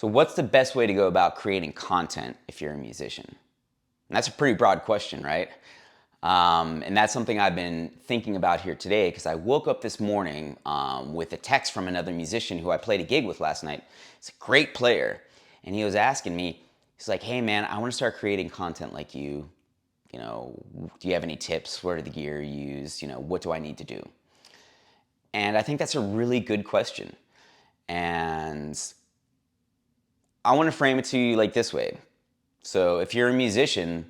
So what's the best way to go about creating content if you're a musician? And that's a pretty broad question, right? And that's something I've been thinking about here today because I woke up this morning with a text from another musician who I played a gig with last night. He's a great player. And he was asking me, he's like, hey man, I want to start creating content like you. You know, do you have any tips? What are the gear you use? You know, what do I need to do? And I think that's a really good question. And I want to frame it to you like this way. So if you're a musician,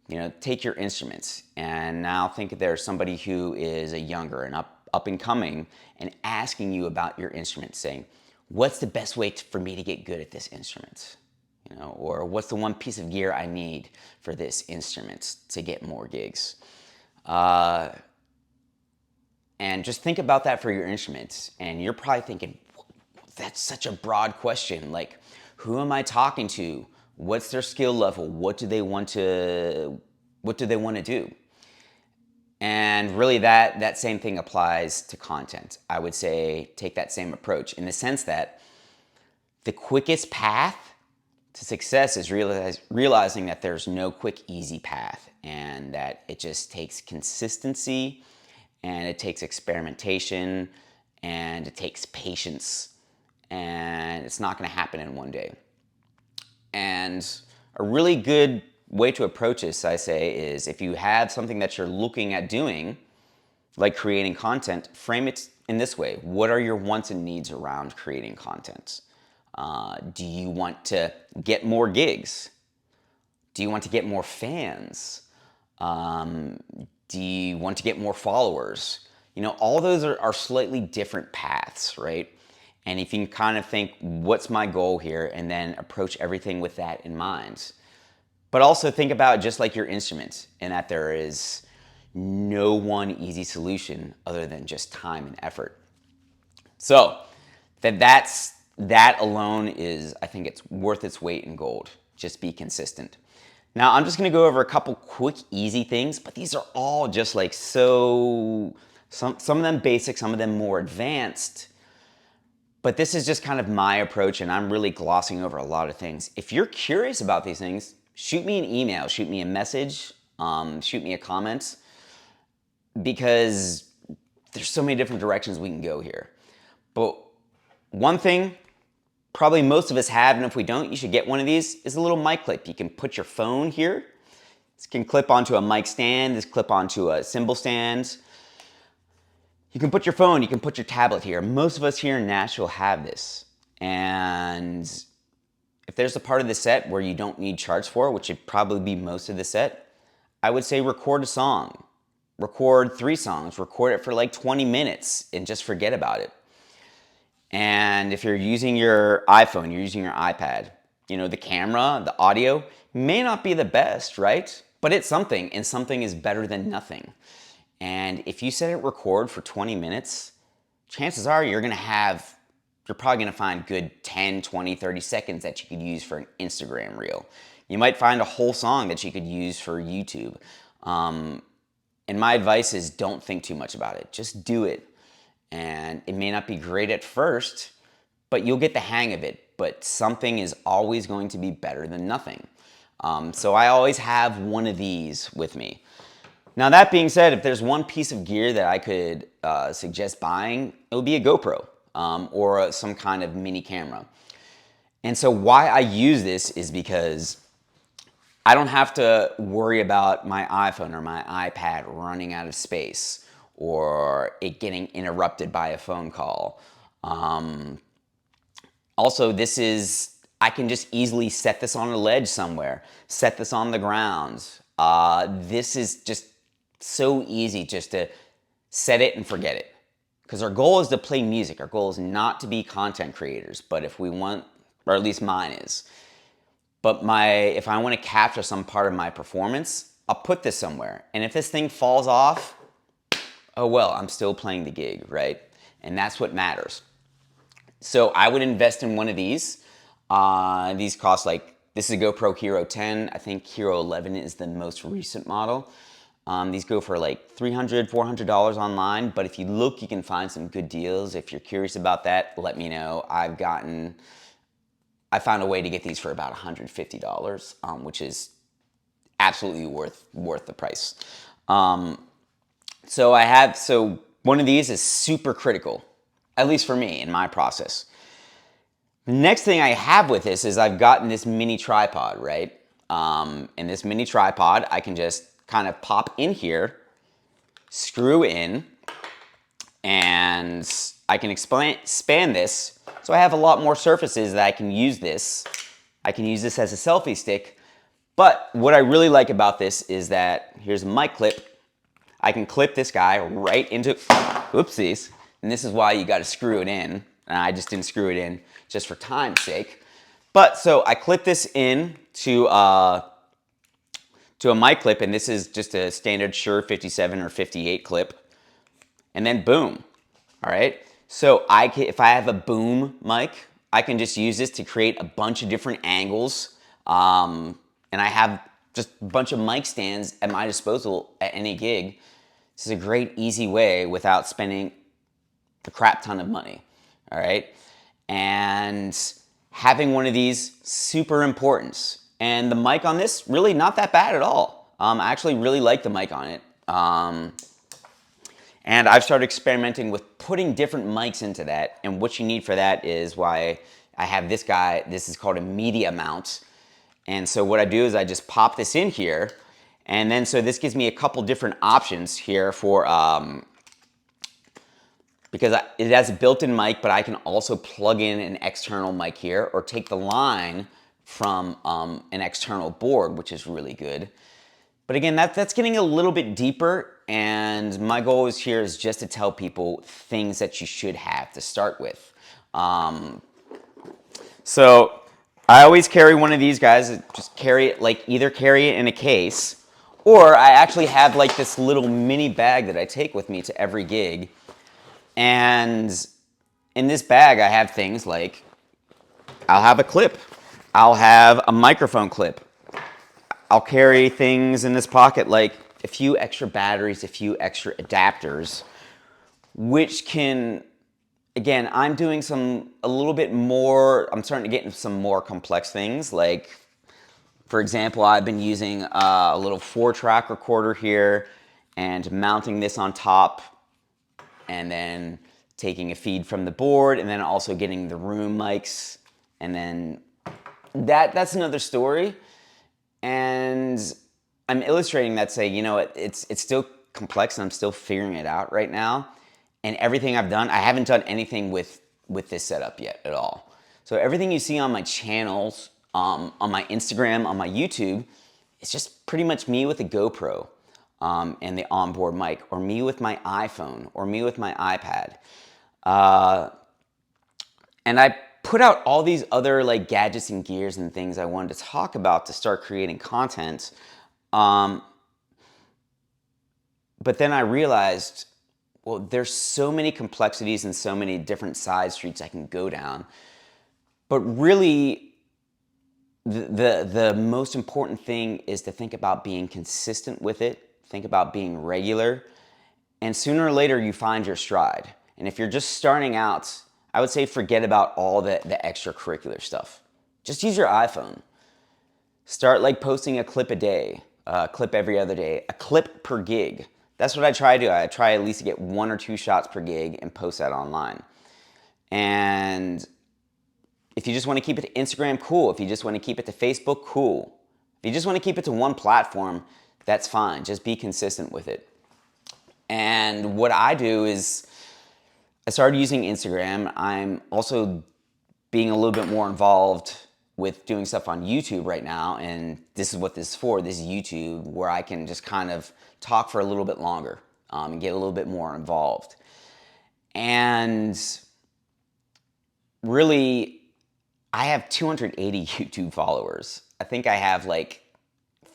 you know, take your instruments and now think if there's somebody who is a younger and up and coming and asking you about your instrument, saying, what's the best way for me to get good at this instrument? You know, or what's the one piece of gear I need for this instrument to get more gigs? And just think about that for your instruments. And you're probably thinking, that's such a broad question. Like, who am I talking to? What's their skill level? What do they want to do? And really that same thing applies to content. I would say take that same approach in the sense that the quickest path to success is realizing that there's no quick, easy path and that it just takes consistency and it takes experimentation and it takes patience and it's not going to happen in one day. And a really good way to approach this, I say, is if you have something that you're looking at doing, like creating content, frame it in this way. What are your wants and needs around creating content? Do you want to get more gigs? Do you want to get more fans? Do you want to get more followers? You know, all those are slightly different paths, right? And if you can kind of think, what's my goal here? And then approach everything with that in mind. But also think about just like your instrument and that there is no one easy solution other than just time and effort. So that alone is, I think it's worth its weight in gold. Just be consistent. Now I'm just gonna go over a couple quick, easy things, but these are all just like some of them basic, some of them more advanced. But this is just kind of my approach and I'm really glossing over a lot of things. If you're curious about these things, shoot me an email, shoot me a message, shoot me a comment, because there's so many different directions we can go here. But one thing probably most of us have, and if we don't, you should get one of these, is a little mic clip. You can put your phone here. This can clip onto a mic stand, this clip onto a cymbal stand. You can put your phone, you can put your tablet here. Most of us here in Nashville have this. And if there's a part of the set where you don't need charts for, which would probably be most of the set, I would say record a song. Record 3 songs, record it for like 20 minutes and just forget about it. And if you're using your iPhone, you're using your iPad, you know, the camera, the audio may not be the best, right? But it's something, and something is better than nothing. And if you set it record for 20 minutes, chances are you're probably gonna find good 10, 20, 30 seconds that you could use for an Instagram reel. You might find a whole song that you could use for YouTube. And my advice is don't think too much about it. Just do it. And it may not be great at first, but you'll get the hang of it. But something is always going to be better than nothing. So I always have one of these with me. Now that being said, if there's one piece of gear that I could suggest buying, it would be a GoPro or some kind of mini camera. And so why I use this is because I don't have to worry about my iPhone or my iPad running out of space or it getting interrupted by a phone call. Also, I can just easily set this on a ledge somewhere, set this on the ground. This is just so easy just to set it and forget it. Because our goal is to play music. Our goal is not to be content creators, but if we want, or at least mine is. But if I want to capture some part of my performance, I'll put this somewhere. And if this thing falls off, oh well, I'm still playing the gig, right? And that's what matters. So I would invest in one of these. These cost this is a GoPro Hero 10. I think Hero 11 is the most recent model. These go for like $300, $400 online, but if you look, you can find some good deals. If you're curious about that, let me know. I've gotten I found a way to get these for about $150, which is absolutely worth the price. So one of these is super critical, at least for me in my process. The next thing I have with this is I've gotten this mini tripod, right? And this mini tripod, I can just kind of pop in here, screw in, and I can expand this. So I have a lot more surfaces that I can use this. I can use this as a selfie stick. But what I really like about this is that here's a mic clip. I can clip this guy right into, whoopsies. And this is why you got to screw it in. And I just didn't screw it in just for time's sake. But so I clip this in to a mic clip, and this is just a standard Shure 57 or 58 clip. And then boom, all right? So if I have a boom mic, I can just use this to create a bunch of different angles. And I have just a bunch of mic stands at my disposal at any gig. This is a great, easy way without spending a crap ton of money, all right? And having one of these, super important. And the mic on this, really not that bad at all. I actually really like the mic on it. And I've started experimenting with putting different mics into that. And what you need for that is why I have this guy. This is called a media mount. And so what I do is I just pop this in here. And then so this gives me a couple different options here for, because it has a built-in mic, but I can also plug in an external mic here or take the line from an external board, which is really good. But again, that's getting a little bit deeper, and my goal here is just to tell people things that you should have to start with. So I always carry one of these guys, just carry it, like either carry it in a case, or I actually have like this little mini bag that I take with me to every gig. And in this bag, I have things like, I'll have a clip. I'll have a microphone clip. I'll carry things in this pocket like a few extra batteries, a few extra adapters, which can, again, I'm doing a little bit more, I'm starting to get into some more complex things. Like, for example, I've been using a little 4-track recorder here and mounting this on top, and then taking a feed from the board, and then also getting the room mics, and then that's another story. And I'm illustrating that, say, you know, it's still complex, and I'm still figuring it out right now. And everything I've done, I haven't done anything with this setup yet at all. So everything you see on my channels, on my Instagram, on my YouTube, it's just pretty much me with a GoPro. And the onboard mic, or me with my iPhone, or me with my iPad. And I put out all these other like gadgets and gears and things I wanted to talk about to start creating content. But then I realized, well, there's so many complexities and so many different side streets I can go down. But really, the most important thing is to think about being consistent with it. Think about being regular, and sooner or later you find your stride. And if you're just starting out, I would say forget about all the extracurricular stuff. Just use your iPhone. Start like posting a clip a day, a clip every other day, a clip per gig. That's what I try to do. I try at least to get 1 or 2 shots per gig and post that online. And if you just want to keep it to Instagram, cool. If you just want to keep it to Facebook, cool. If you just want to keep it to one platform, that's fine. Just be consistent with it. And what I do is I started using Instagram. I'm also being a little bit more involved with doing stuff on YouTube right now. And this is what this is for. This is YouTube, where I can just kind of talk for a little bit longer and get a little bit more involved. And really, I have 280 YouTube followers. I think I have like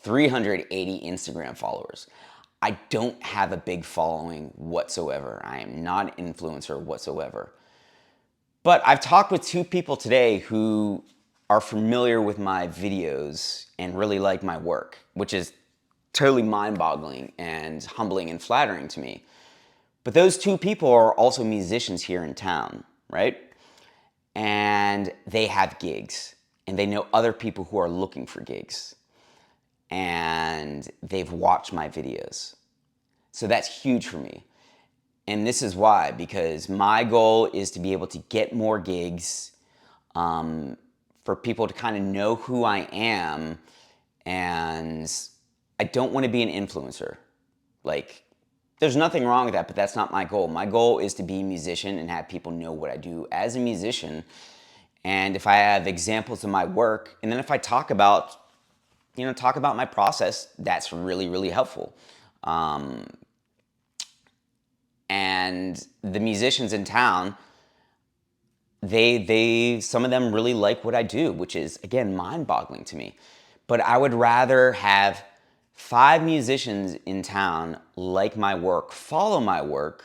380 Instagram followers. I don't have a big following whatsoever. I am not an influencer whatsoever. But I've talked with 2 people today who are familiar with my videos and really like my work, which is totally mind-boggling and humbling and flattering to me. But those 2 people are also musicians here in town, right? And they have gigs. and they know other people who are looking for gigs, and they've watched my videos. So that's huge for me. And this is why, because my goal is to be able to get more gigs, for people to kind of know who I am. And I don't want to be an influencer. Like, there's nothing wrong with that, but that's not my goal. My goal is to be a musician and have people know what I do as a musician. And if I have examples of my work, and then if I talk about my process, that's really, really helpful. And the musicians in town, they some of them really like what I do, which is, again, mind-boggling to me. But I would rather have 5 musicians in town like my work, follow my work,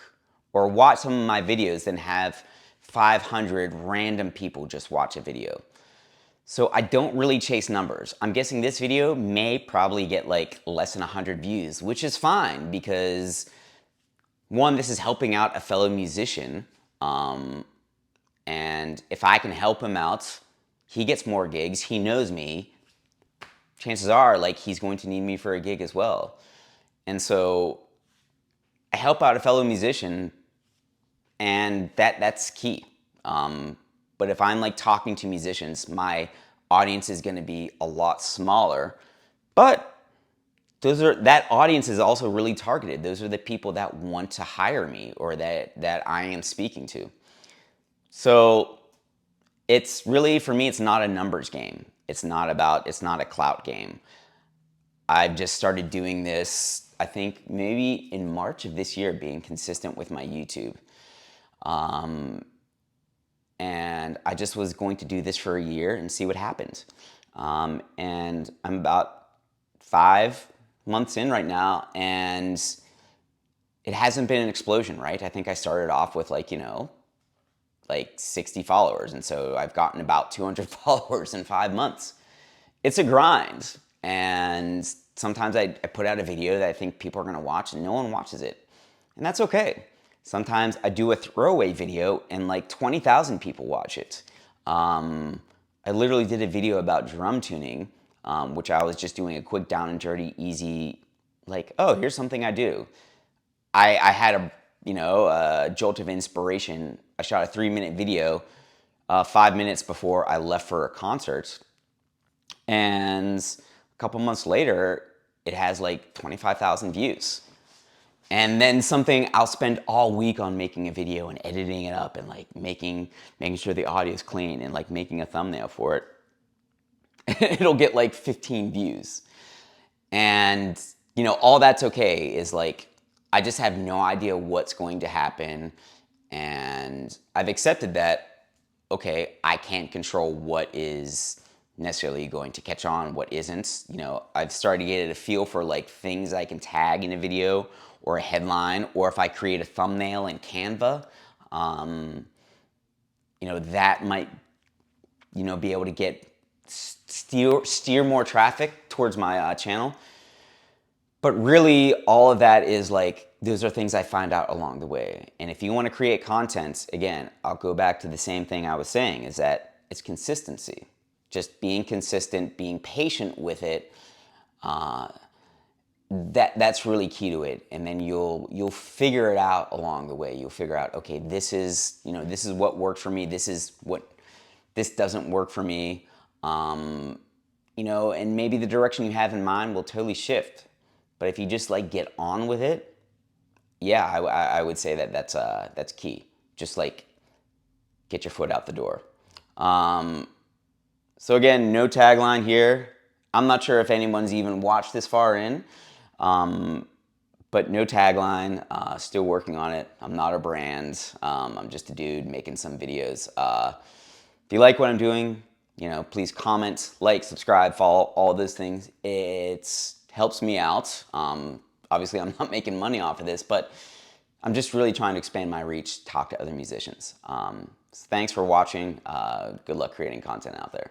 or watch some of my videos than have 500 random people just watch a video. So I don't really chase numbers. I'm guessing this video may probably get like less than 100 views, which is fine because, one, this is helping out a fellow musician. And if I can help him out, he gets more gigs, he knows me, chances are like he's going to need me for a gig as well. And so I help out a fellow musician, and that's key. But if I'm like talking to musicians, my audience is going to be a lot smaller. But that audience is also really targeted. Those are the people that want to hire me or that I am speaking to. So it's really, for me, it's not a numbers game. It's not a clout game. I've just started doing this, I think maybe in March of this year, being consistent with my YouTube. And I just was going to do this for a year and see what happened. And I'm about 5 months in right now, and it hasn't been an explosion, right? I think I started off with like 60 followers, and so I've gotten about 200 followers in 5 months. It's a grind, and sometimes I put out a video that I think people are gonna watch and no one watches it, and that's okay. Sometimes I do a throwaway video and like 20,000 people watch it. I literally did a video about drum tuning, which I was just doing a quick down and dirty, easy, like, oh, here's something I do. I had a jolt of inspiration. I shot a 3-minute video 5 minutes before I left for a concert. And a couple months later, it has like 25,000 views. And then something I'll spend all week on making a video and editing it up and like making sure the audio is clean and like making a thumbnail for it. It'll get like 15 views. And all that's okay. Is like, I just have no idea what's going to happen. And I've accepted that, okay, I can't control what is necessarily going to catch on, what isn't. I've started to get a feel for like things I can tag in a video or a headline, or if I create a thumbnail in Canva, that might, be able to steer more traffic towards my channel. But really, all of that is like, those are things I find out along the way. And if you want to create content, again, I'll go back to the same thing I was saying, is that it's consistency. Just being consistent, being patient with it, that's really key to it. And then you'll figure it out along the way. You'll figure out, okay, this is what worked for me. This doesn't work for me. And maybe the direction you have in mind will totally shift. But if you just like get on with it, yeah, I would say that's key. Just like get your foot out the door. So again, no tagline here. I'm not sure if anyone's even watched this far in, but no tagline. Still working on it. I'm not a brand. I'm just a dude making some videos. If you like what I'm doing, please comment, like, subscribe, follow, all those things. It helps me out. Obviously, I'm not making money off of this, but I'm just really trying to expand my reach, talk to other musicians. Thanks for watching. Good luck creating content out there.